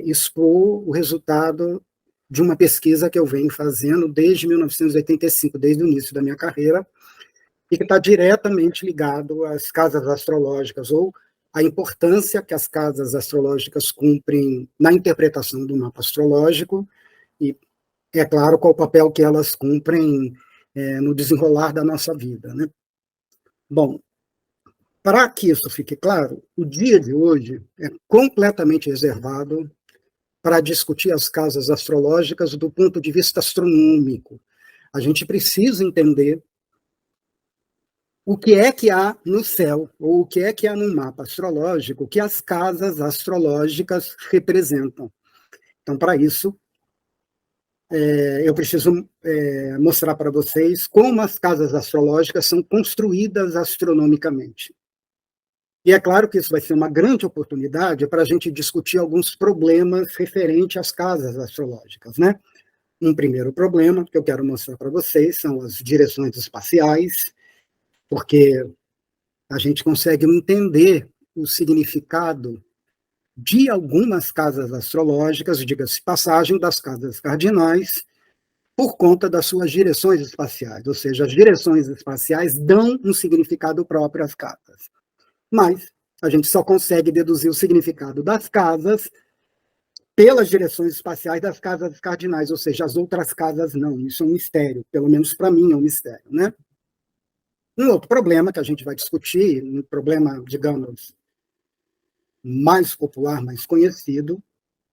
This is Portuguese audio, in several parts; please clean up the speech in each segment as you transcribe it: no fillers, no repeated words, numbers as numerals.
expor o resultado de uma pesquisa que eu venho fazendo desde 1985, desde o início da minha carreira, e que está diretamente ligado às casas astrológicas, ou a importância que as casas astrológicas cumprem na interpretação do mapa astrológico, e, é claro, qual o papel que elas cumprem no desenrolar da nossa vida, né? Bom, para que isso fique claro, o dia de hoje é completamente reservado para discutir as casas astrológicas do ponto de vista astronômico. A gente precisa entender o que é que há no céu, ou o que é que há no mapa astrológico que as casas astrológicas representam. Então, para isso, eu preciso mostrar para vocês como as casas astrológicas são construídas astronomicamente. E é claro que isso vai ser uma grande oportunidade para a gente discutir alguns problemas referentes às casas astrológicas, né? Um primeiro problema que eu quero mostrar para vocês são as direções espaciais, porque a gente consegue entender o significado de algumas casas astrológicas, diga-se passagem, das casas cardinais, por conta das suas direções espaciais, ou seja, as direções espaciais dão um significado próprio às casas. Mas a gente só consegue deduzir o significado das casas pelas direções espaciais das casas cardinais, ou seja, as outras casas não. Isso é um mistério, pelo menos para mim é um mistério, né? Um outro problema que a gente vai discutir, um problema, digamos, mais popular, mais conhecido,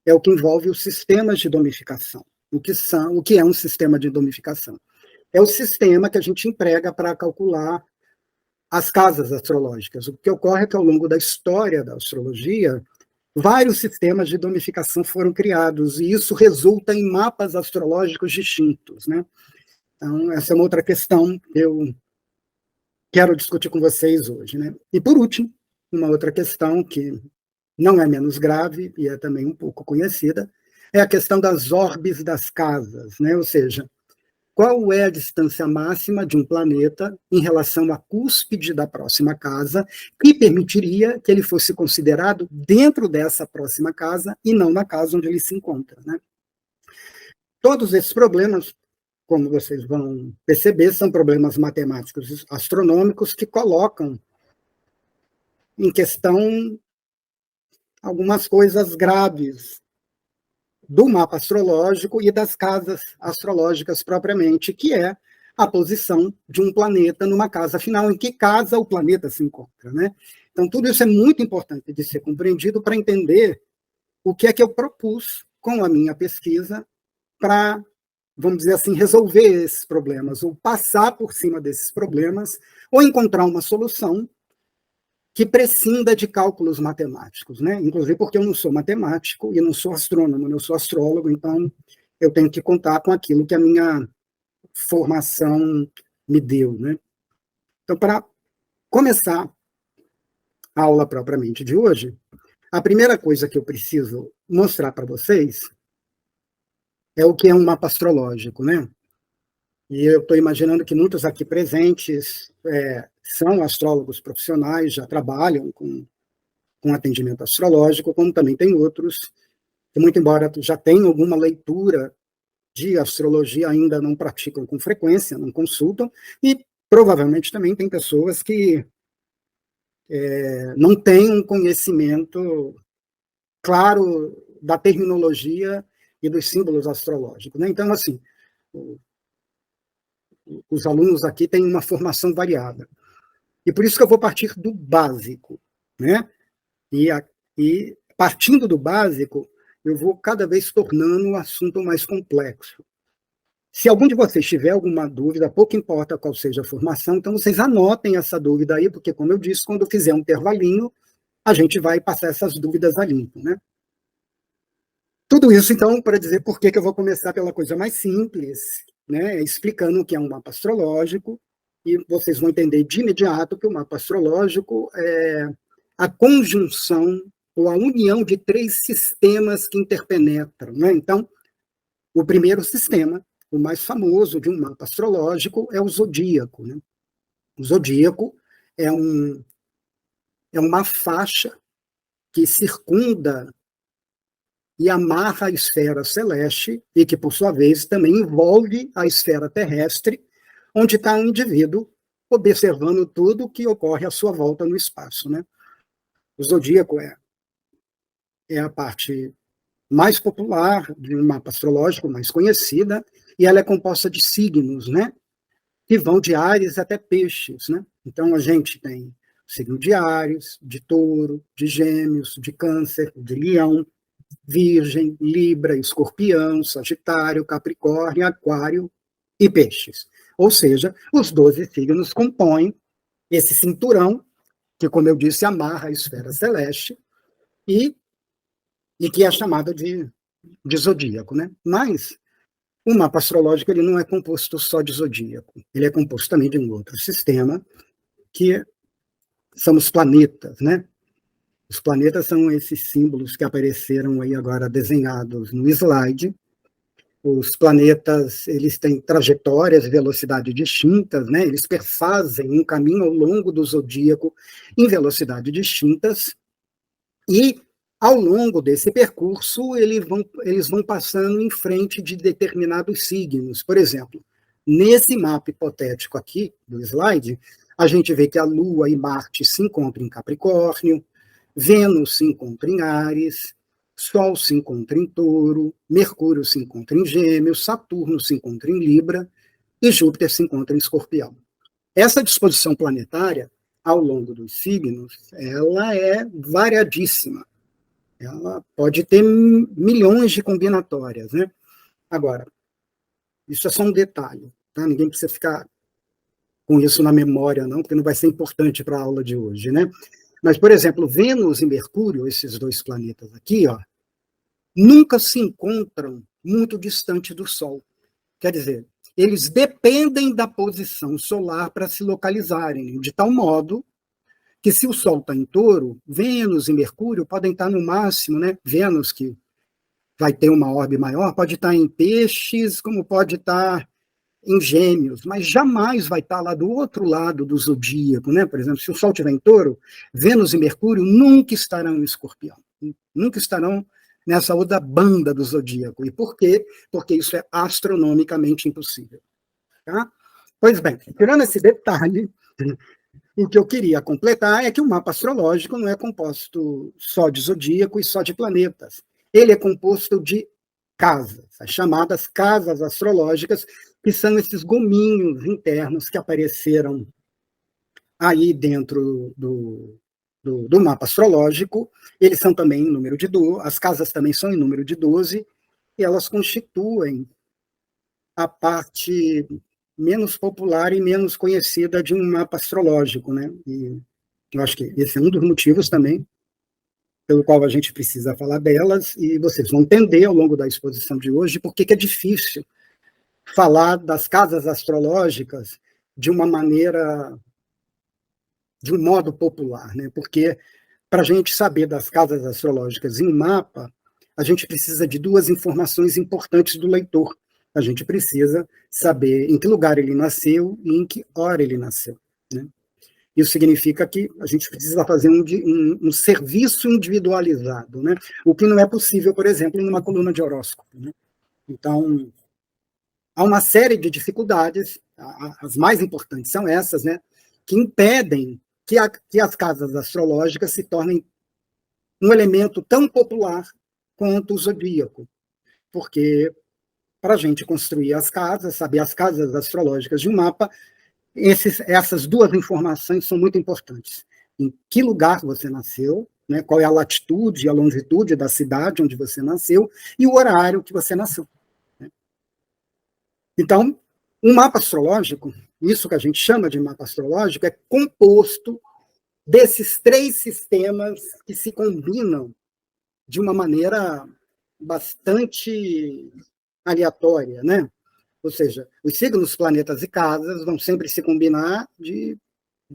é o que envolve os sistemas de domificação. O que é um sistema de domificação? É o sistema que a gente emprega para calcular as casas astrológicas. O que ocorre é que, ao longo da história da astrologia, vários sistemas de domificação foram criados, e isso resulta em mapas astrológicos distintos, né? Então, essa é uma outra questão que eu quero discutir com vocês hoje, né? E, por último, uma outra questão que não é menos grave e é também um pouco conhecida, é a questão das órbes das casas, né? Ou seja, qual é a distância máxima de um planeta em relação à cúspide da próxima casa, que permitiria que ele fosse considerado dentro dessa próxima casa e não na casa onde ele se encontra, né? Todos esses problemas, como vocês vão perceber, são problemas matemáticos astronômicos que colocam em questão algumas coisas graves do mapa astrológico e das casas astrológicas propriamente, que é a posição de um planeta numa casa final, em que casa o planeta se encontra, né? Então, tudo isso é muito importante de ser compreendido para entender o que é que eu propus com a minha pesquisa para, vamos dizer assim, resolver esses problemas, ou passar por cima desses problemas, ou encontrar uma solução que prescinda de cálculos matemáticos, né? Inclusive porque eu não sou matemático e não sou astrônomo, eu sou astrólogo, então eu tenho que contar com aquilo que a minha formação me deu, né? Então, para começar a aula propriamente de hoje, a primeira coisa que eu preciso mostrar para vocês é o que é um mapa astrológico, né? E eu estou imaginando que muitos aqui presentes são astrólogos profissionais, já trabalham com atendimento astrológico, como também tem outros que, muito embora já tenham alguma leitura de astrologia, ainda não praticam com frequência, não consultam, e provavelmente também tem pessoas que não têm um conhecimento claro da terminologia e dos símbolos astrológicos, né? Então, assim, os alunos aqui têm uma formação variada. E por isso que eu vou partir do básico, né? E partindo do básico, eu vou cada vez tornando o assunto mais complexo. Se algum de vocês tiver alguma dúvida, pouco importa qual seja a formação, então vocês anotem essa dúvida aí, porque, como eu disse, quando eu fizer um intervalinho, a gente vai passar essas dúvidas a limpo, né? Tudo isso, então, para dizer por que eu vou começar pela coisa mais simples, né? Explicando o que é um mapa astrológico, e vocês vão entender de imediato que o mapa astrológico é a conjunção ou a união de três sistemas que interpenetram, né? Então, o primeiro sistema, o mais famoso de um mapa astrológico, é o zodíaco, né? O zodíaco é uma faixa que circunda e amarra a esfera celeste, e que, por sua vez, também envolve a esfera terrestre, onde está um indivíduo observando tudo o que ocorre à sua volta no espaço, né? O zodíaco é a parte mais popular de um mapa astrológico, mais conhecida, e ela é composta de signos, né? Que vão de Áries até Peixes, né? Então a gente tem o signo de Áries, de Touro, de Gêmeos, de Câncer, de Leão, Virgem, Libra, Escorpião, Sagitário, Capricórnio, Aquário e Peixes. Ou seja, os 12 signos compõem esse cinturão que, como eu disse, amarra a esfera celeste e que é chamado de zodíaco, né? Mas o mapa astrológico ele não é composto só de zodíaco, ele é composto também de um outro sistema, que são os planetas, né? Os planetas são esses símbolos que apareceram aí agora desenhados no slide. Os planetas, eles têm trajetórias e velocidade distintas, né? Eles perfazem um caminho ao longo do zodíaco em velocidade distintas, e ao longo desse percurso, eles vão passando em frente de determinados signos. Por exemplo, nesse mapa hipotético aqui do slide, a gente vê que a Lua e Marte se encontram em Capricórnio, Vênus se encontra em Áries, Sol se encontra em Touro, Mercúrio se encontra em Gêmeos, Saturno se encontra em Libra e Júpiter se encontra em Escorpião. Essa disposição planetária, ao longo dos signos, ela é variadíssima. Ela pode ter milhões de combinatórias, né? Agora, isso é só um detalhe, tá? Ninguém precisa ficar com isso na memória, não, porque não vai ser importante para a aula de hoje, né? Mas, por exemplo, Vênus e Mercúrio, esses dois planetas aqui, ó, nunca se encontram muito distante do Sol. Quer dizer, eles dependem da posição solar para se localizarem, de tal modo que se o Sol está em Touro, Vênus e Mercúrio podem estar no máximo, né? Vênus, que vai ter uma orbe maior, pode estar em Peixes, como pode estar em Gêmeos, mas jamais vai estar lá do outro lado do zodíaco, né? Por exemplo, se o Sol estiver em Touro, Vênus e Mercúrio nunca estarão em Escorpião, nunca estarão nessa outra banda do zodíaco. E por quê? Porque isso é astronomicamente impossível. Tá? Pois bem, tirando esse detalhe, o que eu queria completar é que o mapa astrológico não é composto só de zodíaco e só de planetas. Ele é composto de casas, as chamadas casas astrológicas, que são esses gominhos internos que apareceram aí dentro do mapa astrológico. Eles são também em número de 12, as casas também são em número de 12, e elas constituem a parte menos popular e menos conhecida de um mapa astrológico, né? E eu acho que esse é um dos motivos também pelo qual a gente precisa falar delas, e vocês vão entender ao longo da exposição de hoje por que é difícil falar das casas astrológicas de uma maneira, de um modo popular, né? Porque para a gente saber das casas astrológicas em um mapa, a gente precisa de duas informações importantes do leitor. A gente precisa saber em que lugar ele nasceu e em que hora ele nasceu, né? Isso significa que a gente precisa fazer um serviço individualizado, né? O que não é possível, por exemplo, em uma coluna de horóscopo, né? Então, há uma série de dificuldades, as mais importantes são essas, né? Que impedem que as casas astrológicas se tornem um elemento tão popular quanto o zodíaco. Porque para a gente construir as casas, saber as casas astrológicas de um mapa, essas duas informações são muito importantes. Em que lugar você nasceu, né, qual é a latitude e a longitude da cidade onde você nasceu, e o horário que você nasceu. Né? Então, um mapa astrológico, isso que a gente chama de mapa astrológico, é composto desses três sistemas que se combinam de uma maneira bastante aleatória, né? Ou seja, os signos, planetas e casas vão sempre se combinar de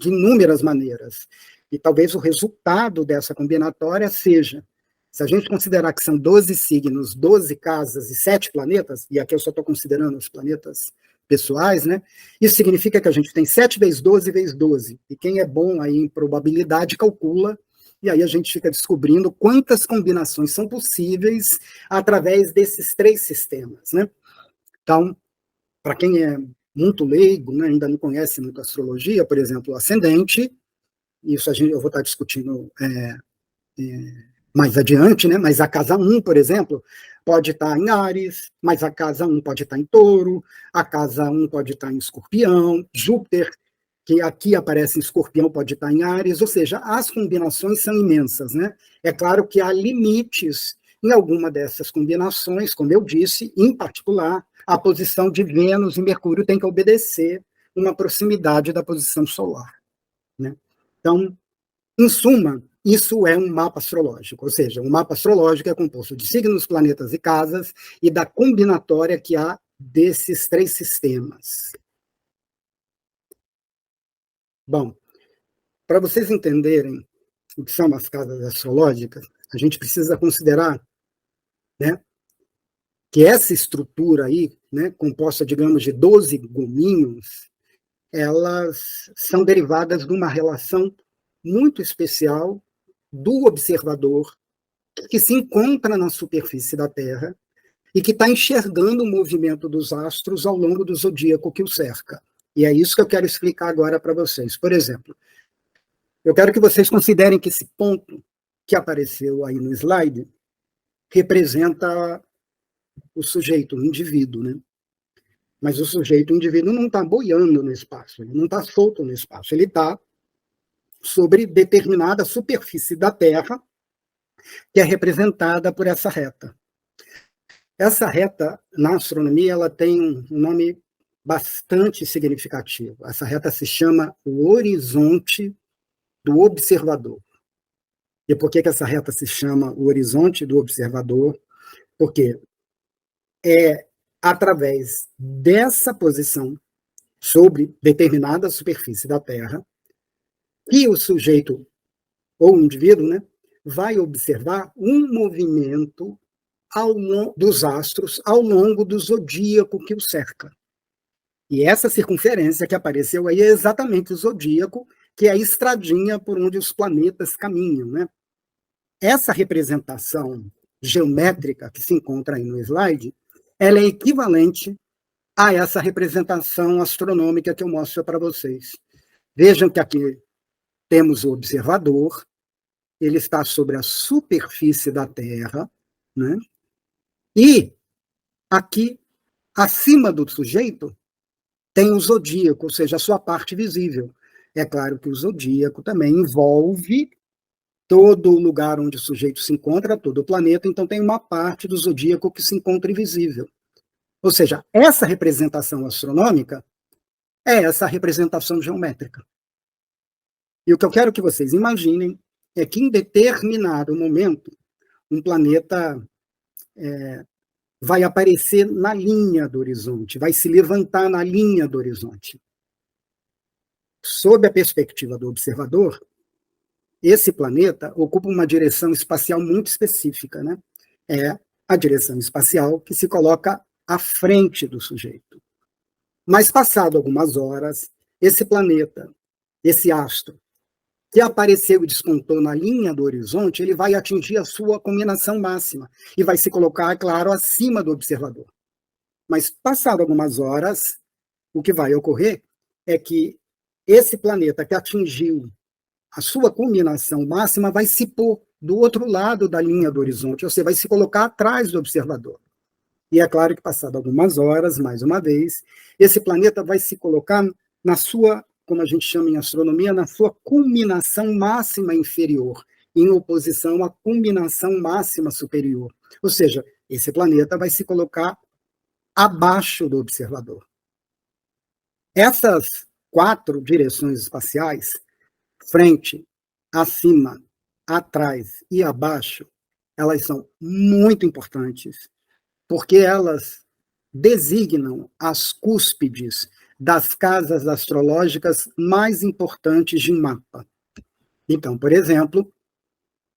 inúmeras maneiras. E talvez o resultado dessa combinatória seja, se a gente considerar que são 12 signos, 12 casas e 7 planetas, e aqui eu só estou considerando os planetas pessoais, né? Isso significa que a gente tem 7 vezes 12 vezes 12. E quem é bom aí em probabilidade calcula e aí a gente fica descobrindo quantas combinações são possíveis através desses 3 sistemas, né? Então, para quem é muito leigo, né, ainda não conhece muito astrologia, por exemplo, o ascendente, isso eu vou estar discutindo mais adiante, né? Mas a casa 1, por exemplo, pode estar em Áries, mas a casa 1 pode estar em Touro, a casa 1 pode estar em Escorpião, Júpiter, que aqui aparece em Escorpião, pode estar em Áries, ou seja, as combinações são imensas, né? É claro que há limites em alguma dessas combinações, como eu disse, em particular, a posição de Vênus e Mercúrio tem que obedecer uma proximidade da posição solar, né? Então, em suma, isso é um mapa astrológico, ou seja, um mapa astrológico é composto de signos, planetas e casas e da combinatória que há desses 3 sistemas. Bom, para vocês entenderem o que são as casas astrológicas, a gente precisa considerar, né, que essa estrutura aí, né, composta, digamos, de 12 gominhos, elas são derivadas de uma relação muito especial do observador que se encontra na superfície da Terra e que está enxergando o movimento dos astros ao longo do zodíaco que o cerca. E é isso que eu quero explicar agora para vocês. Por exemplo, eu quero que vocês considerem que esse ponto que apareceu aí no slide representa o sujeito, o indivíduo, né? Mas o sujeito, o indivíduo, não está boiando no espaço, ele não está solto no espaço, ele está sobre determinada superfície da Terra, que é representada por essa reta. Essa reta, na astronomia, ela tem um nome bastante significativo. Essa reta se chama o horizonte do observador. E por que essa reta se chama o horizonte do observador? Porque é através dessa posição sobre determinada superfície da Terra que o sujeito, ou o indivíduo, né, vai observar um movimento dos astros ao longo do zodíaco que o cerca. E essa circunferência que apareceu aí é exatamente o zodíaco, que é a estradinha por onde os planetas caminham, né? Essa representação geométrica que se encontra aí no slide, ela é equivalente a essa representação astronômica que eu mostro para vocês. Vejam que aqui temos o observador, ele está sobre a superfície da Terra, né? E aqui, acima do sujeito, tem o zodíaco, ou seja, a sua parte visível. É claro que o zodíaco também envolve todo o lugar onde o sujeito se encontra, todo o planeta, então tem uma parte do zodíaco que se encontra invisível. Ou seja, essa representação astronômica é essa representação geométrica. E o que eu quero que vocês imaginem é que em determinado momento um planeta vai aparecer na linha do horizonte, vai se levantar na linha do horizonte. Sob a perspectiva do observador, esse planeta ocupa uma direção espacial muito específica, né? É a direção espacial que se coloca à frente do sujeito. Mas, passado algumas horas, esse planeta, esse astro, que apareceu e despontou na linha do horizonte, ele vai atingir a sua culminação máxima e vai se colocar, claro, acima do observador. Mas, passado algumas horas, o que vai ocorrer é que esse planeta que atingiu a sua culminação máxima vai se pôr do outro lado da linha do horizonte, ou seja, vai se colocar atrás do observador. E é claro que, passado algumas horas, mais uma vez, esse planeta vai se colocar na sua, como a gente chama em astronomia, na sua culminação máxima inferior, em oposição à culminação máxima superior. Ou seja, esse planeta vai se colocar abaixo do observador. Essas 4 direções espaciais, frente, acima, atrás e abaixo, elas são muito importantes, porque elas designam as cúspides das casas astrológicas mais importantes de um mapa. Então, por exemplo,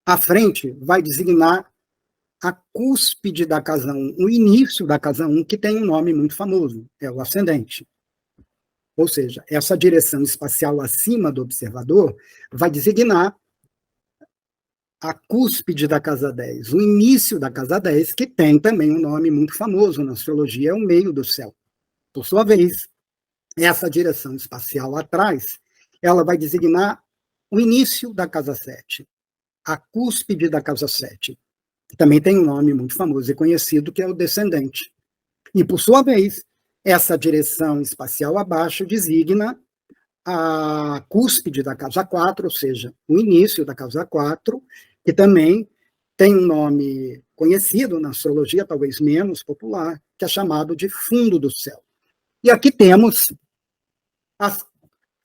a frente vai designar a cúspide da casa 1, o início da casa 1, que tem um nome muito famoso, é o ascendente. Ou seja, essa direção espacial acima do observador vai designar a cúspide da casa 10, o início da casa 10, que tem também um nome muito famoso na astrologia, é o meio do céu. Por sua vez, essa direção espacial atrás, ela vai designar o início da casa 7, a cúspide da casa 7, que também tem um nome muito famoso e conhecido, que é o descendente. E, por sua vez, essa direção espacial abaixo designa a cúspide da casa 4, ou seja, o início da casa 4, que também tem um nome conhecido na astrologia, talvez menos popular, que é chamado de fundo do céu. E aqui temos as,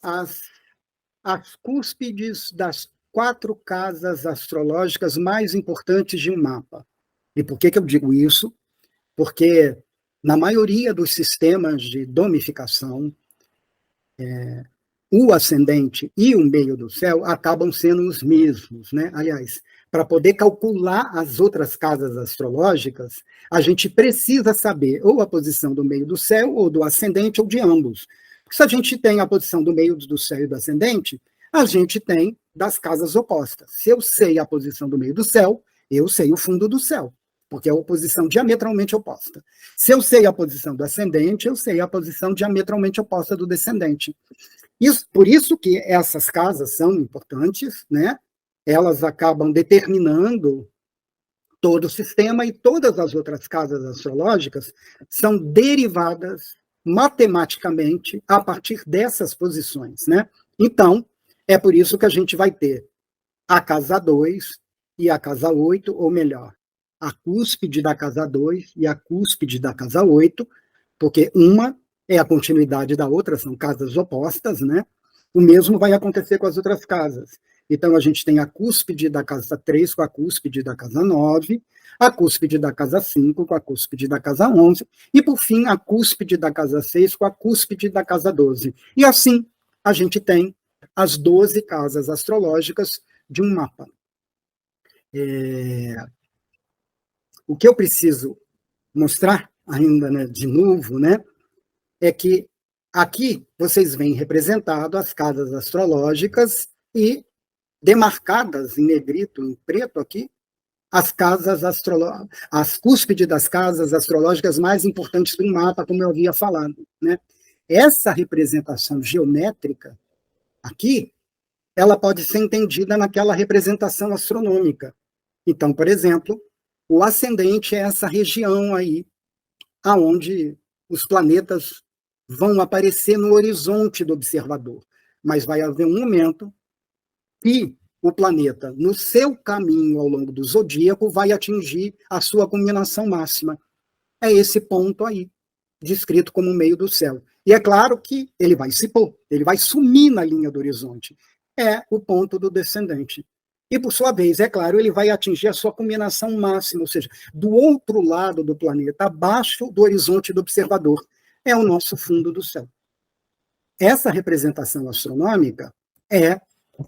as, as cúspides das 4 casas astrológicas mais importantes de um mapa. E por que eu digo isso? Porque na maioria dos sistemas de domificação, o ascendente e o meio do céu acabam sendo os mesmos, né? Aliás, para poder calcular as outras casas astrológicas, a gente precisa saber ou a posição do meio do céu, ou do ascendente, ou de ambos. Porque se a gente tem a posição do meio do céu e do ascendente, a gente tem das casas opostas. Se eu sei a posição do meio do céu, eu sei o fundo do céu, porque é a posição diametralmente oposta. Se eu sei a posição do ascendente, eu sei a posição diametralmente oposta do descendente. Por isso que essas casas são importantes, né? Elas acabam determinando todo o sistema, e todas as outras casas astrológicas são derivadas matematicamente a partir dessas posições, né? Então, é por isso que a gente vai ter a casa 2 e a casa 8, ou melhor, a cúspide da casa 2 e a cúspide da casa 8, porque uma é a continuidade da outra, são casas opostas, né? O mesmo vai acontecer com as outras casas. Então, a gente tem a cúspide da casa 3 com a cúspide da casa 9, a cúspide da casa 5 com a cúspide da casa 11, e, por fim, a cúspide da casa 6 com a cúspide da casa 12. E assim, a gente tem as 12 casas astrológicas de um mapa. O que eu preciso mostrar ainda, né, de novo, né, é que aqui vocês veem representado as casas astrológicas e demarcadas em negrito, em preto aqui, as cúspides das casas astrológicas mais importantes do mapa, como eu havia falado, né? Essa representação geométrica aqui, ela pode ser entendida naquela representação astronômica. Então, por exemplo, o ascendente é essa região aí, aonde os planetas vão aparecer no horizonte do observador. Mas vai haver um momento que o planeta, no seu caminho ao longo do zodíaco, vai atingir a sua culminação máxima. É esse ponto aí, descrito como o meio do céu. E é claro que ele vai se pôr, ele vai sumir na linha do horizonte. É o ponto do descendente. E, por sua vez, é claro, ele vai atingir a sua culminação máxima, ou seja, do outro lado do planeta, abaixo do horizonte do observador. É o nosso fundo do céu. Essa representação astronômica é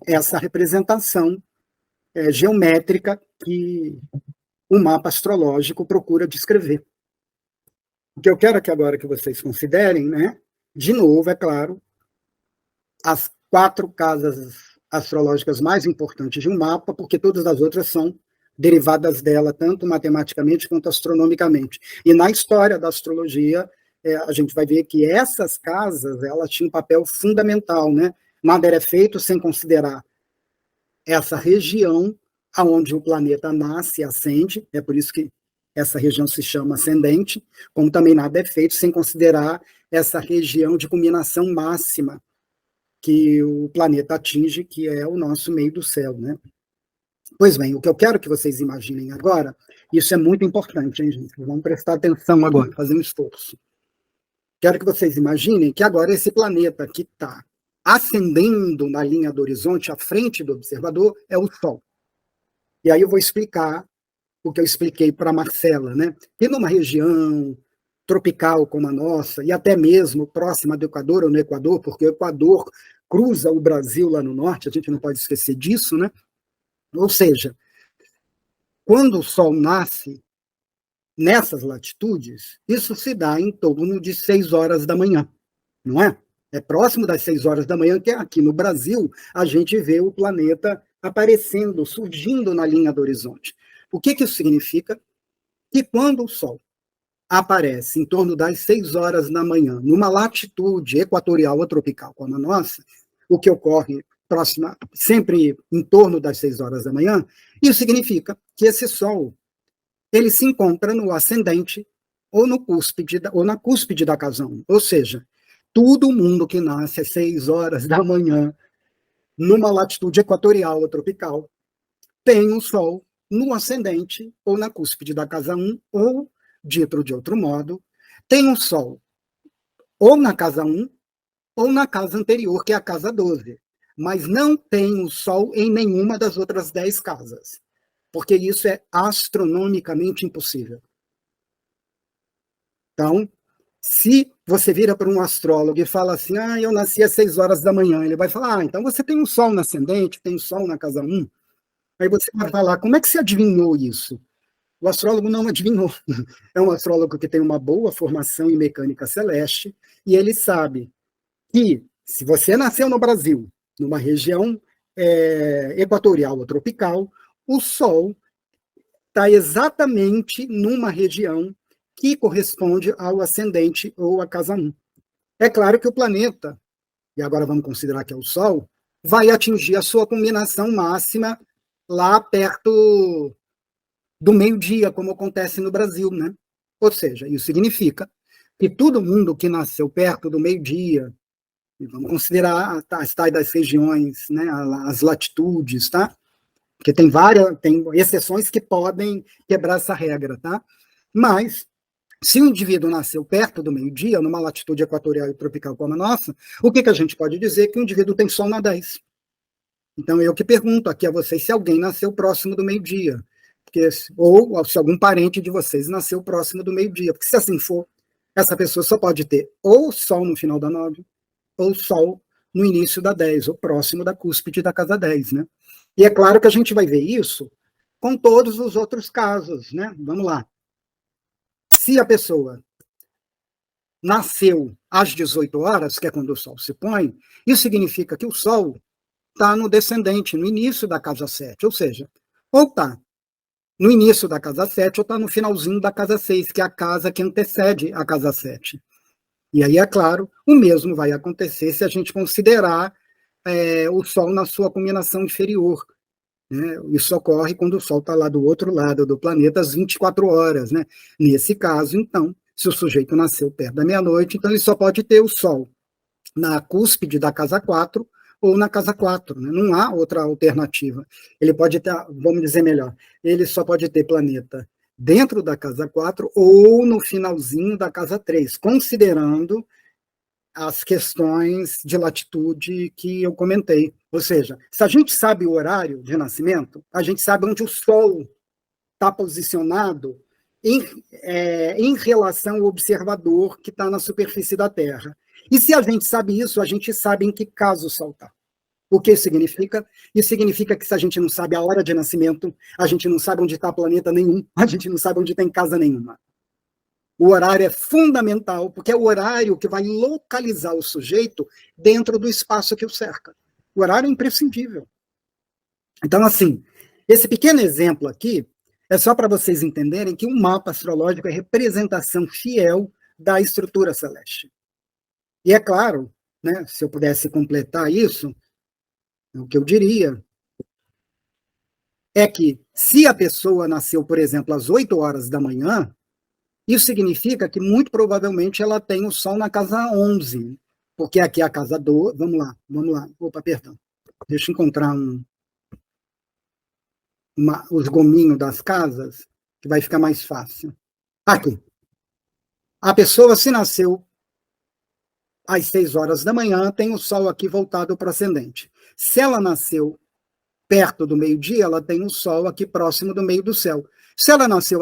essa representação geométrica que o mapa astrológico procura descrever. O que eu quero aqui agora que vocês considerem, né, de novo, é claro, as 4 casas astrológicas mais importantes de um mapa, porque todas as outras são derivadas dela, tanto matematicamente quanto astronomicamente. E na história da astrologia, a gente vai ver que essas casas, elas tinham um papel fundamental, né? Nada era feito sem considerar essa região aonde o planeta nasce e ascende, é por isso que essa região se chama ascendente, como também nada é feito sem considerar essa região de culminação máxima que o planeta atinge, que é o nosso meio do céu, né? Pois bem, o que eu quero que vocês imaginem agora, isso é muito importante, hein, gente? Vamos prestar atenção agora, fazer um esforço. Quero que vocês imaginem que agora esse planeta que está ascendendo na linha do horizonte, à frente do observador, é o Sol. E aí eu vou explicar o que eu expliquei para a Marcela, né? Que numa região tropical como a nossa, e até mesmo próxima do Equador ou no Equador, porque o Equador cruza o Brasil lá no norte, a gente não pode esquecer disso, né? Ou seja, quando o Sol nasce nessas latitudes, isso se dá em torno de 6 horas da manhã, não é? É próximo das 6 horas da manhã, que aqui no Brasil a gente vê o planeta aparecendo, surgindo na linha do horizonte. O que isso significa? Que quando o Sol aparece em torno das 6 horas da manhã, numa latitude equatorial ou tropical como a nossa, o que ocorre sempre em torno das 6 horas da manhã, isso significa que esse Sol ele se encontra no ascendente ou na cúspide da casa 1. Ou seja, todo mundo que nasce às 6 horas da manhã, numa latitude equatorial ou tropical, tem um Sol no ascendente ou na cúspide da casa 1, ou, dito de outro modo, tem um Sol ou na casa 1 ou na casa anterior, que é a casa 12, mas não tem o Sol em nenhuma das outras 10 casas, porque isso é astronomicamente impossível. Então, se você vira para um astrólogo e fala assim, eu nasci às 6 horas da manhã, ele vai falar, então você tem um Sol no ascendente, tem um Sol na casa 1, aí você vai falar, como é que você adivinhou isso? O astrólogo não adivinhou. É um astrólogo que tem uma boa formação em mecânica celeste, e ele sabe que, se você nasceu no Brasil, numa região equatorial ou tropical, o Sol está exatamente numa região que corresponde ao ascendente ou à casa 1. É claro que o planeta, e agora vamos considerar que é o Sol, vai atingir a sua culminação máxima lá perto do meio-dia, como acontece no Brasil, né? Ou seja, isso significa que todo mundo que nasceu perto do meio-dia, e vamos considerar as tais das regiões, né, as latitudes, tá? Porque tem exceções que podem quebrar essa regra, tá? Mas, se o indivíduo nasceu perto do meio-dia, numa latitude equatorial e tropical como a nossa, o que a gente pode dizer? Que o indivíduo tem Sol na 10. Então, eu que pergunto aqui a vocês se alguém nasceu próximo do meio-dia, ou se algum parente de vocês nasceu próximo do meio-dia, porque se assim for, essa pessoa só pode ter ou Sol no final da 9, ou Sol no início da 10, ou próximo da cúspide da casa 10, né? E é claro que a gente vai ver isso com todos os outros casos, né? Vamos lá. Se a pessoa nasceu às 18 horas, que é quando o Sol se põe, isso significa que o Sol está no descendente, no início da casa 7, ou seja, ou está no início da casa 7 ou está no finalzinho da casa 6, que é a casa que antecede a casa 7. E aí, é claro, o mesmo vai acontecer se a gente considerar o Sol na sua culminação inferior. Né? Isso ocorre quando o Sol está lá do outro lado do planeta às 24 horas. Né? Nesse caso, então, se o sujeito nasceu perto da meia-noite, então ele só pode ter o Sol na cúspide da casa 4 ou na casa 4. Né? Não há outra alternativa. Ele pode ter, vamos dizer melhor, ele só pode ter planeta dentro da casa 4 ou no finalzinho da casa 3, considerando as questões de latitude que eu comentei. Ou seja, se a gente sabe o horário de nascimento, a gente sabe onde o Sol está posicionado em relação ao observador que está na superfície da Terra. E se a gente sabe isso, a gente sabe em que casa o Sol está. O que isso significa? Isso significa que se a gente não sabe a hora de nascimento, a gente não sabe onde está planeta nenhum, a gente não sabe onde tem casa nenhuma. O horário é fundamental, porque é o horário que vai localizar o sujeito dentro do espaço que o cerca. O horário é imprescindível. Então, assim, esse pequeno exemplo aqui é só para vocês entenderem que um mapa astrológico é representação fiel da estrutura celeste. E é claro, né, se eu pudesse completar isso, o que eu diria é que se a pessoa nasceu, por exemplo, às 8 horas da manhã, isso significa que muito provavelmente ela tem o Sol na casa 11, porque aqui é a casa 12. Vamos lá. Opa, perdão. Deixa eu encontrar os gominhos das casas, que vai ficar mais fácil. Aqui. A pessoa, se nasceu às 6 horas da manhã, tem o Sol aqui voltado para o ascendente. Se ela nasceu perto do meio-dia, ela tem o Sol aqui próximo do meio do céu. Se ela nasceu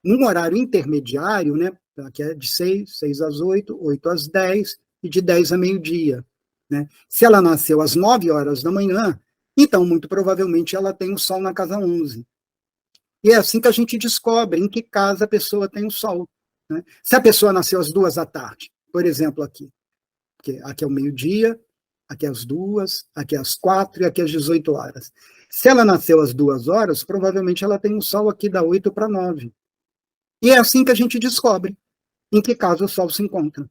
num horário intermediário, né, que é de 6 às 8, 8 às 10 e de 10 a meio-dia. Né? Se ela nasceu às 9 horas da manhã, então, muito provavelmente, ela tem o Sol na casa 11. E é assim que a gente descobre em que casa a pessoa tem o Sol. Né? Se a pessoa nasceu às 2 da tarde, por exemplo, aqui é o meio-dia, aqui é às 2, aqui é às 4 e aqui é às 18 horas. Se ela nasceu às 2 horas, provavelmente ela tem um Sol aqui da 8 para 9. E é assim que a gente descobre em que casa o Sol se encontra.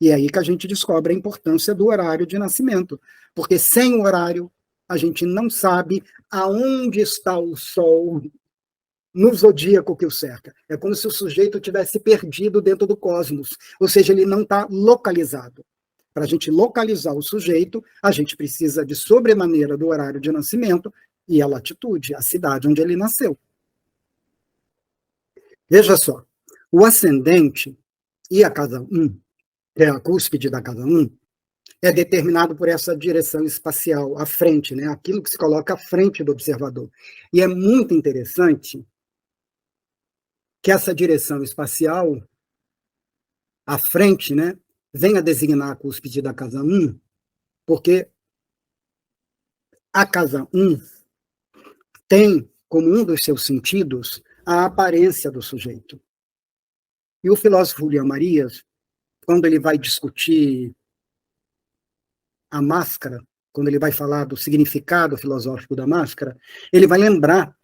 E é aí que a gente descobre a importância do horário de nascimento. Porque sem o horário, a gente não sabe aonde está o Sol no zodíaco que o cerca. É como se o sujeito tivesse perdido dentro do cosmos. Ou seja, ele não está localizado. Para a gente localizar o sujeito, a gente precisa de sobremaneira do horário de nascimento e a latitude, a cidade onde ele nasceu. Veja só, o ascendente e a casa 1, que é a cúspide da casa 1, é determinado por essa direção espacial, à frente, né? Aquilo que se coloca à frente do observador. E é muito interessante que essa direção espacial, à frente, né, venha designar a cúspide da casa 1, porque a casa 1 tem como um dos seus sentidos a aparência do sujeito. E o filósofo William Marias, quando ele vai discutir a máscara, quando ele vai falar do significado filosófico da máscara, ele vai lembrar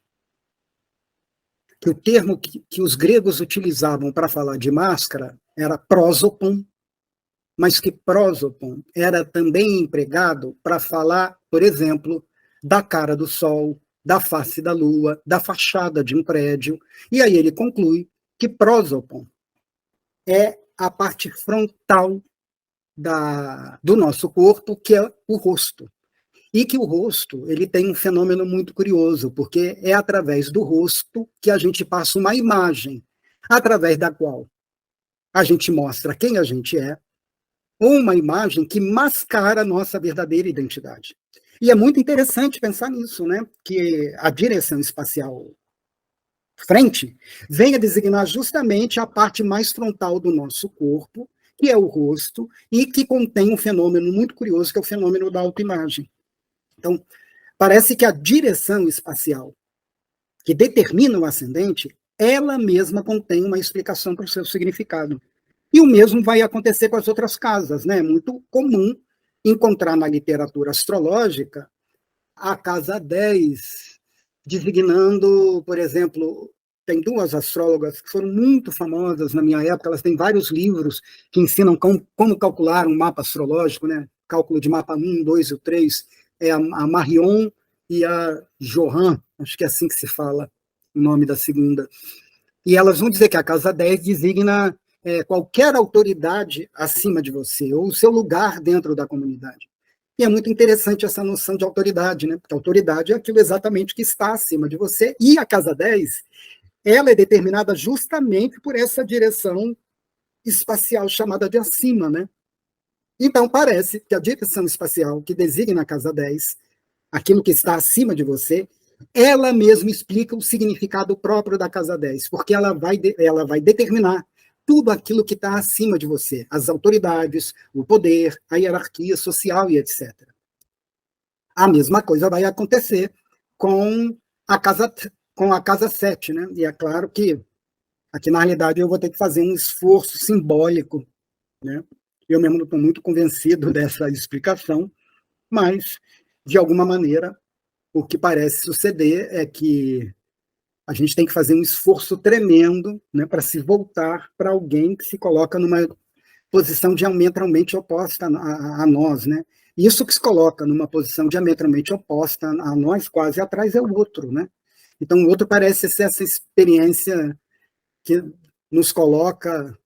que o termo que os gregos utilizavam para falar de máscara era prosopon, mas que prosopon era também empregado para falar, por exemplo, da cara do sol, da face da lua, da fachada de um prédio. E aí ele conclui que prosopon é a parte frontal do nosso corpo, que é o rosto. E que o rosto ele tem um fenômeno muito curioso, porque é através do rosto que a gente passa uma imagem, através da qual a gente mostra quem a gente é, ou uma imagem que mascara a nossa verdadeira identidade. E é muito interessante pensar nisso, né? Que a direção espacial frente vem a designar justamente a parte mais frontal do nosso corpo, que é o rosto, e que contém um fenômeno muito curioso, que é o fenômeno da autoimagem. Então, parece que a direção espacial que determina o ascendente, ela mesma contém uma explicação para o seu significado. E o mesmo vai acontecer com as outras casas, né? É muito comum encontrar na literatura astrológica a casa 10, designando, por exemplo, tem duas astrólogas que foram muito famosas na minha época, elas têm vários livros que ensinam como calcular um mapa astrológico, né? Cálculo de mapa 1, 2 e 3, é a Marion e a Johan, acho que é assim que se fala o nome da segunda. E elas vão dizer que a casa 10 designa qualquer autoridade acima de você, ou o seu lugar dentro da comunidade. E é muito interessante essa noção de autoridade, né? Porque a autoridade é aquilo exatamente que está acima de você. E a casa 10, ela é determinada justamente por essa direção espacial chamada de acima, né? Então, parece que a direção espacial que designa a casa 10, aquilo que está acima de você, ela mesma explica o significado próprio da casa 10, porque ela vai determinar tudo aquilo que está acima de você, as autoridades, o poder, a hierarquia social e etc. A mesma coisa vai acontecer com a casa 7, né? E é claro que aqui na realidade eu vou ter que fazer um esforço simbólico, né? Eu mesmo não estou muito convencido dessa explicação, mas de alguma maneira o que parece suceder é que a gente tem que fazer um esforço tremendo, né, para se voltar para alguém que se coloca numa posição diametralmente oposta a nós, né? Isso que se coloca numa posição diametralmente oposta a nós, quase atrás, é o outro, né? Então, o outro parece ser essa experiência que nos coloca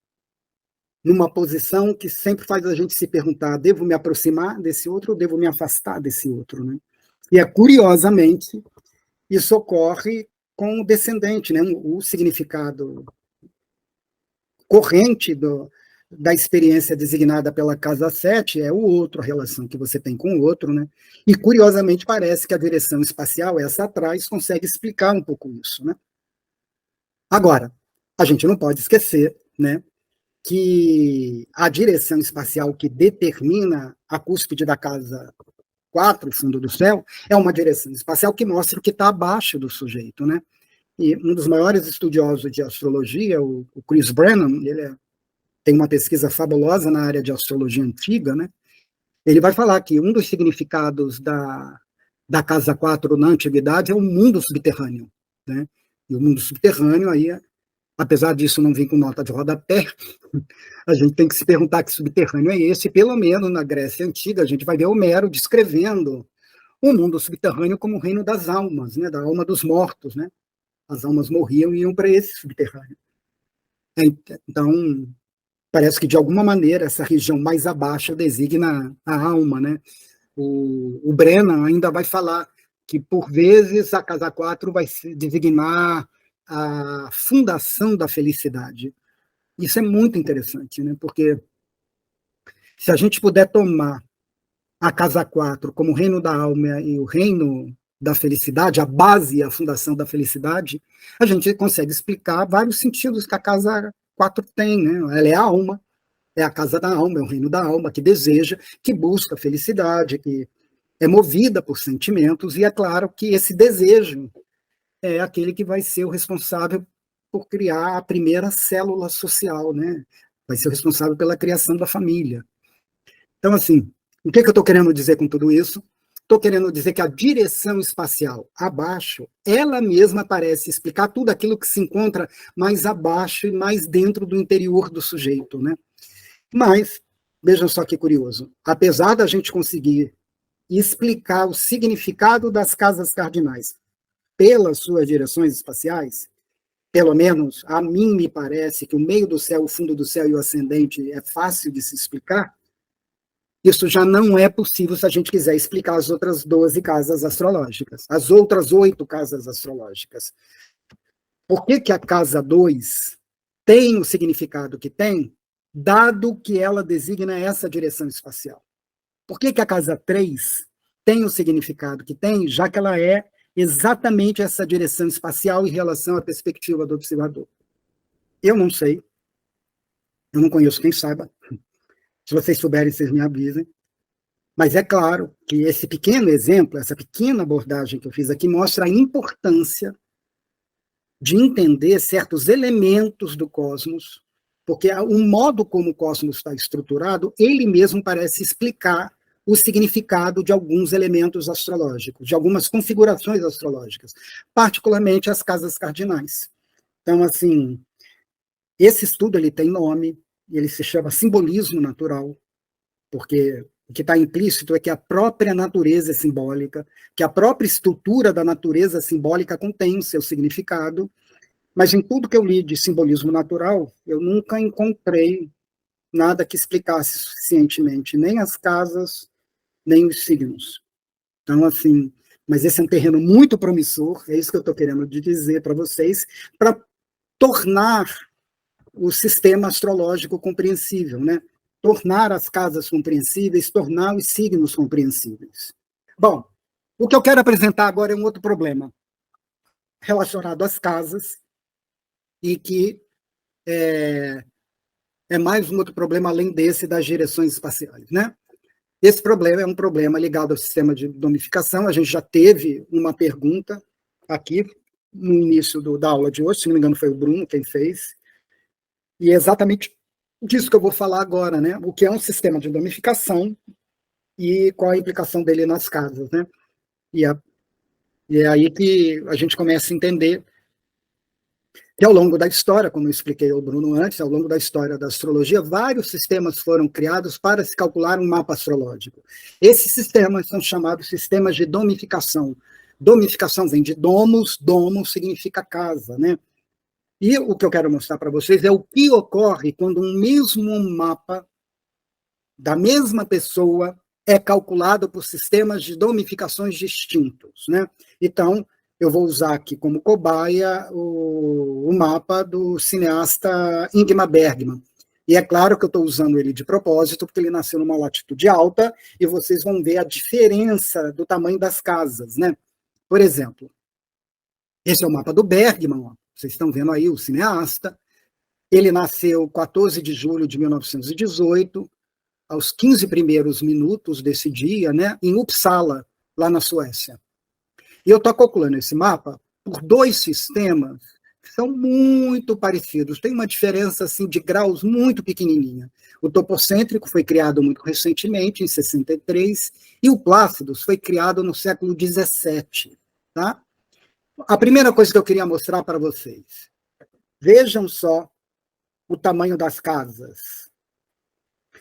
numa posição que sempre faz a gente se perguntar: devo me aproximar desse outro ou devo me afastar desse outro, né? E curiosamente, isso ocorre com o descendente, né? O significado corrente da experiência designada pela casa 7 é o outro, a relação que você tem com o outro, né? E curiosamente parece que a direção espacial, essa atrás, consegue explicar um pouco isso, né? Agora, a gente não pode esquecer, né, que a direção espacial que determina a cúspide da casa 4, fundo do céu, é uma direção espacial que mostra o que está abaixo do sujeito, né? E um dos maiores estudiosos de astrologia, o Chris Brennan, ele tem uma pesquisa fabulosa na área de astrologia antiga, né? Ele vai falar que um dos significados da casa 4 na antiguidade é o mundo subterrâneo, né? E o mundo subterrâneo, aí, apesar disso não vir com nota de rodapé, a gente tem que se perguntar que subterrâneo é esse. Pelo menos na Grécia Antiga, a gente vai ver Homero descrevendo o mundo subterrâneo como o reino das almas, né? Da alma dos mortos, né? As almas morriam e iam para esse subterrâneo. Então, parece que, de alguma maneira, essa região mais abaixo designa a alma, né? O Brennan ainda vai falar que, por vezes, a casa 4 vai designar a fundação da felicidade. Isso é muito interessante, né? Porque se a gente puder tomar a casa 4 como o reino da alma e o reino da felicidade, a base e a fundação da felicidade, a gente consegue explicar vários sentidos que a casa 4 tem, né? Ela é a alma, é a casa da alma, é o reino da alma que deseja, que busca felicidade, que é movida por sentimentos, e é claro que esse desejo é aquele que vai ser o responsável por criar a primeira célula social, né? Vai ser o responsável pela criação da família. Então, assim, o que eu estou querendo dizer com tudo isso? Estou querendo dizer que a direção espacial abaixo, ela mesma parece explicar tudo aquilo que se encontra mais abaixo e mais dentro do interior do sujeito, né? Mas, vejam só que curioso, apesar da gente conseguir explicar o significado das casas cardinais pelas suas direções espaciais, pelo menos a mim me parece que o meio do céu, o fundo do céu e o ascendente é fácil de se explicar, isso já não é possível se a gente quiser explicar as outras 12 casas astrológicas, as outras 8 casas astrológicas. Por que a casa 2 tem o significado que tem, dado que ela designa essa direção espacial? Por que a casa 3 tem o significado que tem, já que ela é exatamente essa direção espacial em relação à perspectiva do observador? Eu não sei, eu não conheço quem saiba. Se vocês souberem, vocês me avisem. Mas é claro que esse pequeno exemplo, essa pequena abordagem que eu fiz aqui, mostra a importância de entender certos elementos do cosmos, porque o modo como o cosmos está estruturado, ele mesmo parece explicar o significado de alguns elementos astrológicos, de algumas configurações astrológicas, particularmente as casas cardinais. Então, assim, esse estudo ele tem nome, ele se chama simbolismo natural, porque o que está implícito é que a própria natureza é simbólica, que a própria estrutura da natureza simbólica contém o seu significado, mas em tudo que eu li de simbolismo natural, eu nunca encontrei nada que explicasse suficientemente nem as casas, nem os signos. Então, assim, mas esse é um terreno muito promissor, é isso que eu estou querendo dizer para vocês, para tornar o sistema astrológico compreensível, né? Tornar as casas compreensíveis, tornar os signos compreensíveis. Bom, o que eu quero apresentar agora é um outro problema relacionado às casas e que é mais um outro problema além desse das direções espaciais, né? Esse problema é um problema ligado ao sistema de domificação. A gente já teve uma pergunta aqui no início da aula de hoje, se não me engano foi o Bruno quem fez, e é exatamente disso que eu vou falar agora, né? O que é um sistema de domificação e qual a implicação dele nas casas, né? E é aí que a gente começa a entender que ao longo da história, como eu expliquei ao Bruno antes, ao longo da história da astrologia, vários sistemas foram criados para se calcular um mapa astrológico. Esses sistemas são chamados sistemas de domificação. Domificação vem de domus, domo significa casa, né? E o que eu quero mostrar para vocês é o que ocorre quando um mesmo mapa da mesma pessoa é calculado por sistemas de domificações distintos, né? Então, eu vou usar aqui como cobaia o mapa do cineasta Ingmar Bergman. E é claro que eu estou usando ele de propósito, porque ele nasceu numa latitude alta, e vocês vão ver a diferença do tamanho das casas, né? Por exemplo, esse é o mapa do Bergman, ó. Vocês estão vendo aí o cineasta. Ele nasceu 14 de julho de 1918, aos 15 primeiros minutos desse dia, né, em Uppsala, lá na Suécia. E eu estou calculando esse mapa por dois sistemas são muito parecidos, tem uma diferença assim, de graus muito pequenininha. O topocêntrico foi criado muito recentemente, em 63, e o Plácidos foi criado no século 17. Tá? A primeira coisa que eu queria mostrar para vocês, vejam só o tamanho das casas.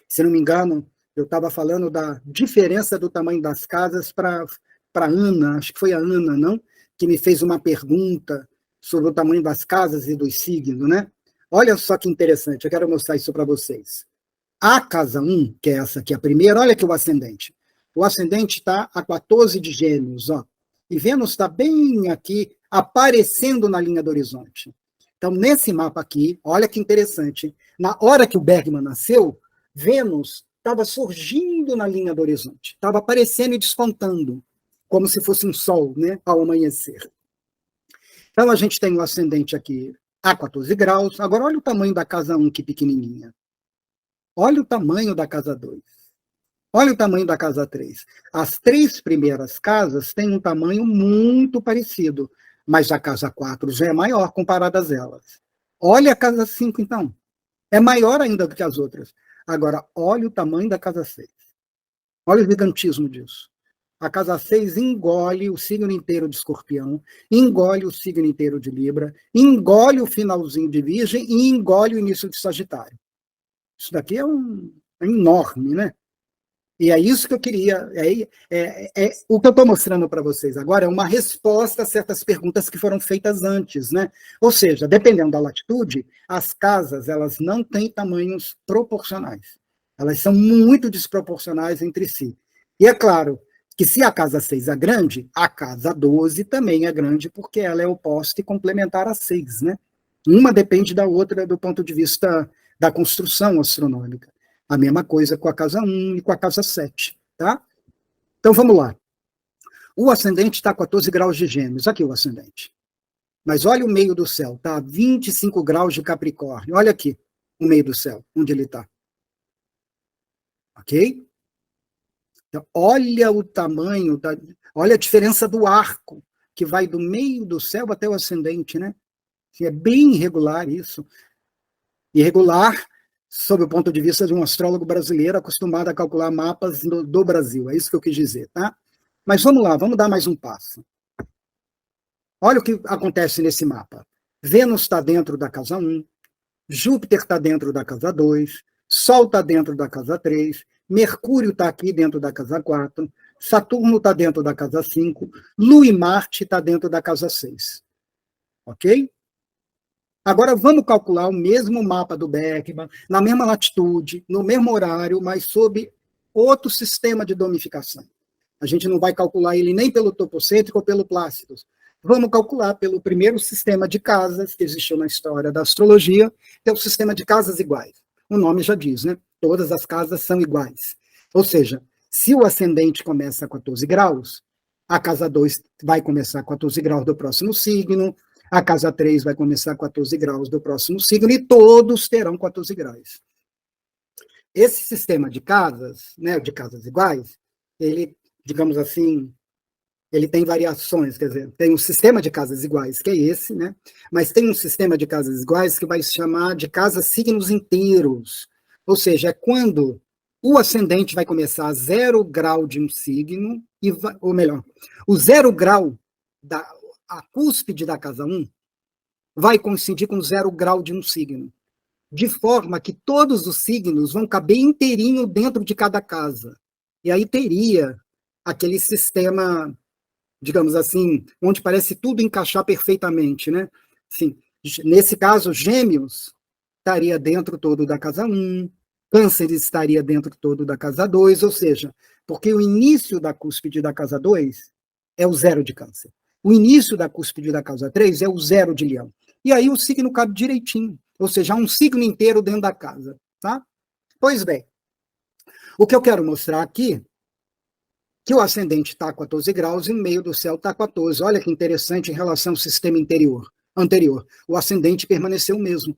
Se não me engano, eu estava falando da diferença do tamanho das casas para Ana, acho que foi a Ana, não? Que me fez uma pergunta sobre o tamanho das casas e dos signos, né? Olha só que interessante, eu quero mostrar isso para vocês. A casa 1, que é essa aqui, a primeira, olha aqui o ascendente. O ascendente está a 14 de Gêmeos, ó. E Vênus está bem aqui, aparecendo na linha do horizonte. Então, nesse mapa aqui, olha que interessante, na hora que o Bergman nasceu, Vênus estava surgindo na linha do horizonte, estava aparecendo e despontando, como se fosse um sol, né, ao amanhecer. Então, a gente tem o ascendente aqui a 14 graus. Agora, olha o tamanho da casa 1, que pequenininha. Olha o tamanho da casa 2. Olha o tamanho da casa 3. As 3 primeiras casas têm um tamanho muito parecido, mas a casa 4 já é maior comparada a elas. Olha a casa 5, então. É maior ainda do que as outras. Agora, olha o tamanho da casa 6. Olha o gigantismo disso. A casa 6 engole o signo inteiro de Escorpião, engole o signo inteiro de Libra, engole o finalzinho de Virgem e engole o início de Sagitário. Isso daqui é enorme, né? E é isso que eu queria. O que eu estou mostrando para vocês agora é uma resposta a certas perguntas que foram feitas antes, né? Ou seja, dependendo da latitude, as casas elas não têm tamanhos proporcionais. Elas são muito desproporcionais entre si. E é claro que se a casa 6 é grande, a casa 12 também é grande, porque ela é oposta e complementar a 6, né? Uma depende da outra do ponto de vista da construção astronômica. A mesma coisa com a casa 1 e com a casa 7, tá? Então, vamos lá. O ascendente está a 14 graus de Gêmeos. Aqui o ascendente. Mas olha o meio do céu, tá? 25 graus de Capricórnio. Olha aqui o meio do céu, onde ele está. Ok? Então, olha o tamanho, olha a diferença do arco, que vai do meio do céu até o ascendente, né? É bem irregular isso. Irregular sob o ponto de vista de um astrólogo brasileiro acostumado a calcular mapas do Brasil. É isso que eu quis dizer, tá? Mas vamos lá, vamos dar mais um passo. Olha o que acontece nesse mapa. Vênus está dentro da casa 1, Júpiter está dentro da casa 2, Sol está dentro da casa 3, Mercúrio está aqui dentro da casa 4, Saturno está dentro da casa 5, Lua e Marte está dentro da casa 6. Ok? Agora vamos calcular o mesmo mapa do Bergman, na mesma latitude, no mesmo horário, mas sob outro sistema de domificação. A gente não vai calcular ele nem pelo topocêntrico ou pelo Plácidos. Vamos calcular pelo primeiro sistema de casas que existiu na história da astrologia, que é o sistema de casas iguais. O nome já diz, né? Todas as casas são iguais. Ou seja, se o ascendente começa a 14 graus, a casa 2 vai começar a 14 graus do próximo signo, a casa 3 vai começar a 14 graus do próximo signo, e todos terão 14 graus. Esse sistema de casas, né, de casas iguais, ele, digamos assim, ele tem variações, quer dizer, tem um sistema de casas iguais, que é esse, né? Mas tem um sistema de casas iguais que vai se chamar de casas signos inteiros. Ou seja, é quando o ascendente vai começar a 0 grau de um signo, ou melhor, o 0 grau, a cúspide da casa 1, vai coincidir com 0 grau de um signo. De forma que todos os signos vão caber inteirinho dentro de cada casa. E aí teria aquele sistema, digamos assim, onde parece tudo encaixar perfeitamente, né? Assim, nesse caso, Gêmeos estaria dentro todo da casa 1, Câncer estaria dentro todo da casa 2, ou seja, porque o início da cúspide da casa 2 é o 0 de Câncer. O início da cúspide da casa 3 é o 0 de Leão. E aí o signo cabe direitinho, ou seja, há um signo inteiro dentro da casa, tá? Pois bem, o que eu quero mostrar aqui que o ascendente está a 14 graus e o meio do céu está a 14. Olha que interessante em relação ao sistema anterior. O ascendente permaneceu o mesmo.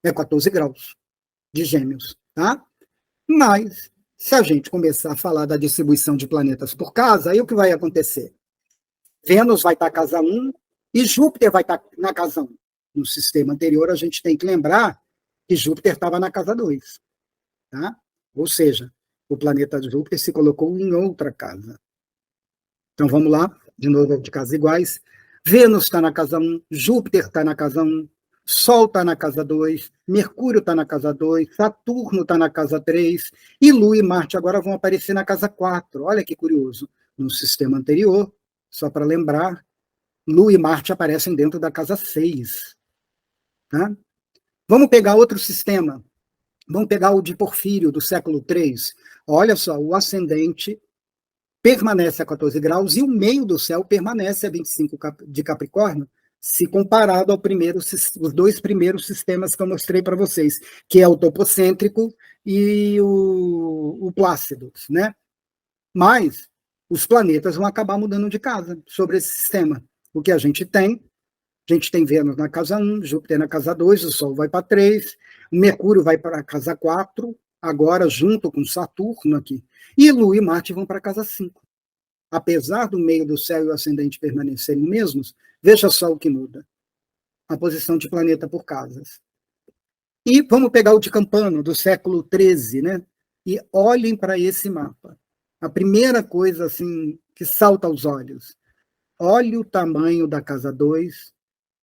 É 14 graus de Gêmeos, tá? Mas, se a gente começar a falar da distribuição de planetas por casa, aí o que vai acontecer? Vênus vai estar na casa 1 e Júpiter vai estar na casa 1. no sistema anterior, a gente tem que lembrar que Júpiter estava na casa 2. Tá? Ou seja, o planeta Júpiter se colocou em outra casa. Então vamos lá, de novo de casas iguais. Vênus está na casa 1, Júpiter está na casa 1, Sol está na casa 2, Mercúrio está na casa 2, Saturno está na casa 3, e Lua e Marte agora vão aparecer na casa 4. Olha que curioso. No sistema anterior, só para lembrar, Lua e Marte aparecem dentro da casa 6. Tá? Vamos pegar outro sistema. Vamos pegar o de Porfírio, do século 3. Olha só, o ascendente permanece a 14 graus e o meio do céu permanece a 25 de Capricórnio, se comparado ao os dois primeiros sistemas que eu mostrei para vocês, que é o topocêntrico e o plácido, né? Mas os planetas vão acabar mudando de casa sobre esse sistema. O que a gente tem Vênus na casa 1, Júpiter na casa 2, o Sol vai para 3, o Mercúrio vai para a casa 4, agora junto com Saturno aqui, e Lua e Marte vão para a casa 5. Apesar do meio do céu e o ascendente permanecerem mesmos, veja só o que muda. A posição de planeta por casas. E vamos pegar o de Campano, do século 13, né? E olhem para esse mapa. A primeira coisa assim que salta aos olhos. Olhe o tamanho da casa 2,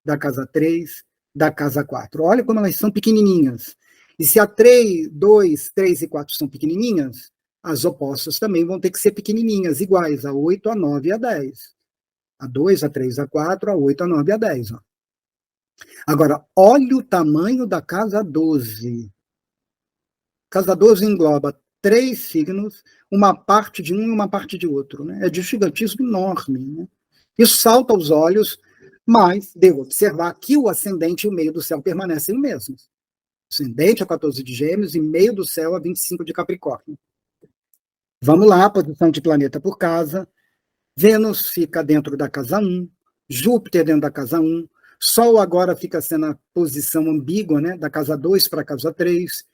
da casa 3, da casa 4. Olha como elas são pequenininhas. E se a 3, 2, 3 e 4 são pequenininhas, as opostas também vão ter que ser pequenininhas, iguais a 8, a 9 e a 10. A 2, a 3, a 4, a 8, a 9 e a 10. Ó. Agora, olha o tamanho da casa 12. Casa 12 engloba 3 signos, uma parte de um e uma parte de outro. Né? É de gigantismo enorme. Né? Isso salta aos olhos, mas devo observar que o ascendente e o meio do céu permanecem os mesmos. Ascendente a 14 de Gêmeos e meio do céu a 25 de Capricórnio. Vamos lá, posição de planeta por casa. Vênus fica dentro da casa 1, Júpiter dentro da casa 1, Sol agora fica sendo a posição ambígua, né, da casa 2 para a casa 3.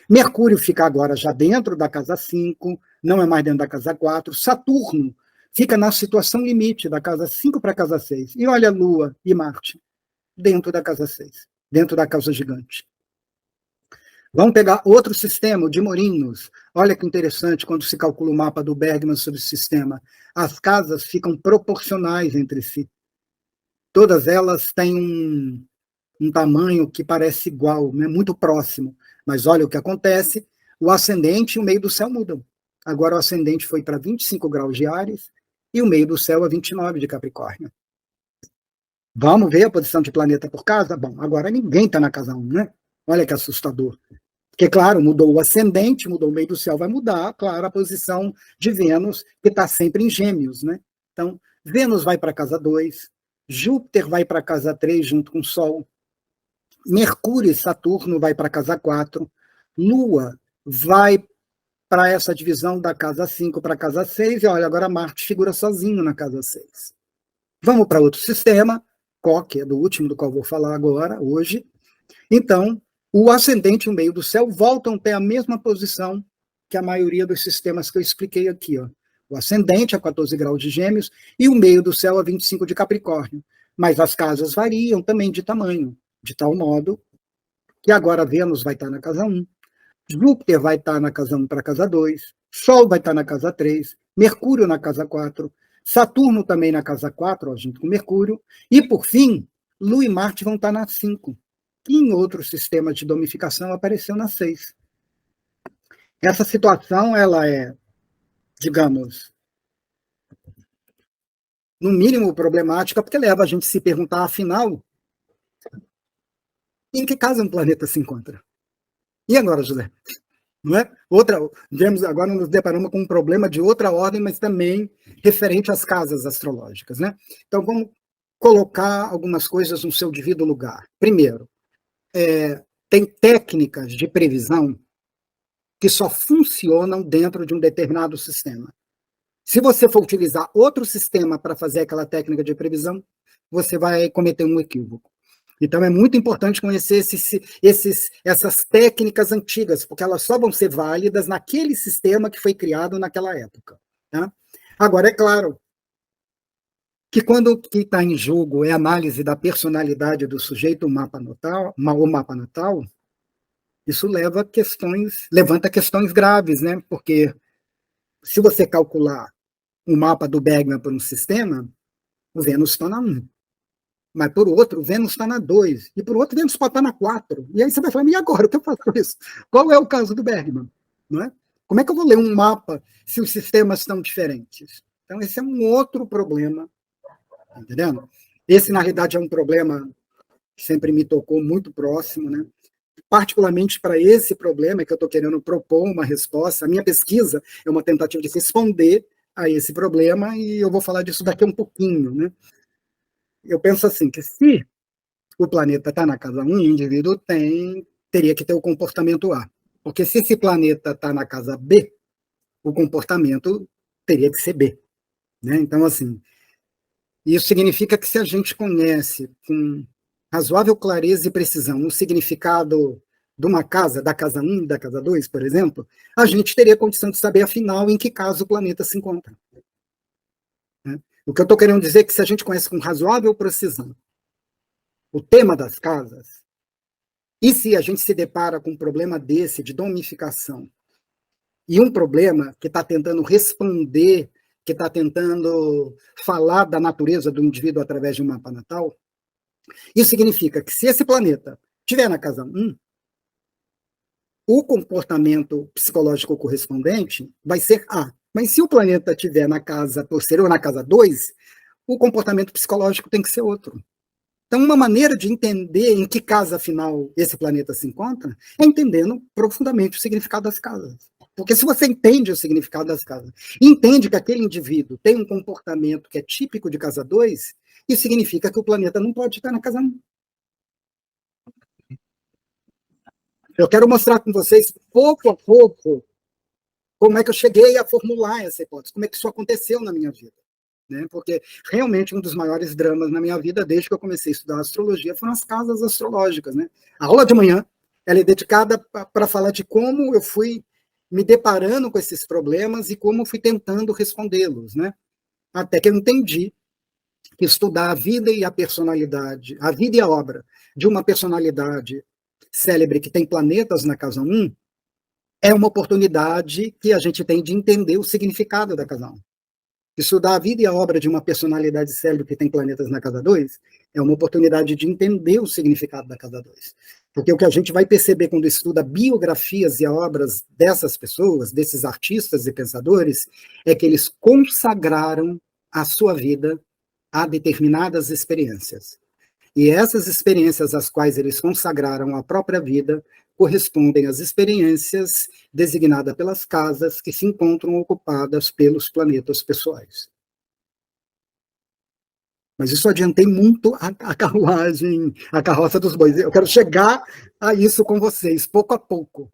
Mercúrio fica agora já dentro da casa 5, não é mais dentro da casa 4. Saturno fica na situação limite da casa 5 para a casa 6. E olha Lua e Marte dentro da casa 6, dentro da casa gigante. Vamos pegar outro sistema, o de Morinhos. Olha que interessante quando se calcula o mapa do Bergman sobre o sistema. As casas ficam proporcionais entre si. Todas elas têm um tamanho que parece igual, né? Muito próximo. Mas olha o que acontece, o ascendente e o meio do céu mudam. Agora o ascendente foi para 25 graus de Áries e o meio do céu a 29 de Capricórnio. Vamos ver a posição de planeta por casa? Bom, agora ninguém está na casa 1, né? Olha que assustador. Porque, claro, mudou o ascendente, mudou o meio do céu, vai mudar, claro, a posição de Vênus, que está sempre em Gêmeos, né? Então, Vênus vai para a casa 2, Júpiter vai para a casa 3 junto com o Sol, Mercúrio e Saturno vai para a casa 4, Lua vai para essa divisão da casa 5 para a casa 6, e olha, agora Marte figura sozinho na casa 6. Vamos para outro sistema, que é do último do qual vou falar agora, hoje. Então, o ascendente e o meio do céu voltam a ter a mesma posição que a maioria dos sistemas que eu expliquei aqui. Ó. O ascendente a 14 graus de Gêmeos e o meio do céu a 25 de Capricórnio. Mas as casas variam também de tamanho, de tal modo que agora Vênus vai estar na casa 1, Júpiter vai estar na casa 1 para a casa 2, Sol vai estar na casa 3, Mercúrio na casa 4, Saturno também na casa 4, ó, junto com Mercúrio, e, por fim, Lua e Marte vão estar na 5. Que em outros sistemas de domificação apareceu na 6. Essa situação, ela é, digamos, no mínimo problemática, porque leva a gente a se perguntar, afinal, em que casa um planeta se encontra? E agora, José? Não é? Agora nos deparamos com um problema de outra ordem, mas também referente às casas astrológicas. Né? Então, vamos colocar algumas coisas no seu devido lugar. Primeiro, tem técnicas de previsão que só funcionam dentro de um determinado sistema. Se você for utilizar outro sistema para fazer aquela técnica de previsão, você vai cometer um equívoco. Então, é muito importante conhecer essas técnicas antigas, porque elas só vão ser válidas naquele sistema que foi criado naquela época. Tá? Agora, é claro, que quando o que está em jogo é a análise da personalidade do sujeito, o mapa natal, isso levanta questões graves, né? Porque se você calcular o mapa do Bergman por um sistema, o Vênus está na 1. Mas por outro, o Vênus está na 2. E por outro, o Vênus pode estar na 4. E aí você vai falar, e agora? O que eu faço com isso? Qual é o caso do Bergman? Não é? Como é que eu vou ler um mapa se os sistemas estão diferentes? Então, esse é um outro problema. Tá entendendo? Esse, na realidade, é um problema que sempre me tocou muito próximo, né? Particularmente para esse problema que eu estou querendo propor uma resposta. A minha pesquisa é uma tentativa de responder a esse problema e eu vou falar disso daqui a um pouquinho, né? Eu penso assim, que se o planeta está na casa 1, o indivíduo teria que ter o comportamento A. Porque se esse planeta está na casa B, o comportamento teria que ser B. Né? Então, assim, isso significa que se a gente conhece com razoável clareza e precisão o significado de uma casa, da casa 1, da casa 2, por exemplo, a gente teria condição de saber, afinal, em que casa o planeta se encontra. Né? O que eu estou querendo dizer é que se a gente conhece com razoável precisão o tema das casas, e se a gente se depara com um problema desse, de domificação, e um problema que está tentando responder, que está tentando falar da natureza do indivíduo através de um mapa natal, isso significa que se esse planeta estiver na casa 1, o comportamento psicológico correspondente vai ser A. Mas se o planeta estiver na casa posterior, na casa 2, o comportamento psicológico tem que ser outro. Então, uma maneira de entender em que casa, afinal, esse planeta se encontra é entendendo profundamente o significado das casas. Porque se você entende o significado das casas, entende que aquele indivíduo tem um comportamento que é típico de casa 2, isso significa que o planeta não pode estar na casa 1. Eu quero mostrar com vocês, pouco a pouco, como é que eu cheguei a formular essa hipótese, como é que isso aconteceu na minha vida. Né? Porque realmente um dos maiores dramas na minha vida, desde que eu comecei a estudar astrologia, foram as casas astrológicas. Né? A aula de manhã ela é dedicada para falar de como eu fui me deparando com esses problemas e como eu fui tentando respondê-los. Né? Até que eu entendi que estudar a vida e a personalidade, a vida e a obra de uma personalidade célebre que tem planetas na casa 1, é uma oportunidade que a gente tem de entender o significado da casa 1. Estudar a vida e a obra de uma personalidade célebre que tem planetas na casa 2 é uma oportunidade de entender o significado da casa 2. Porque o que a gente vai perceber quando estuda biografias e obras dessas pessoas, desses artistas e pensadores, é que eles consagraram a sua vida a determinadas experiências. E essas experiências às quais eles consagraram a própria vida correspondem às experiências designadas pelas casas que se encontram ocupadas pelos planetas pessoais. Mas isso adiantei muito a carruagem, a carroça dos bois. Eu quero chegar a isso com vocês, pouco a pouco.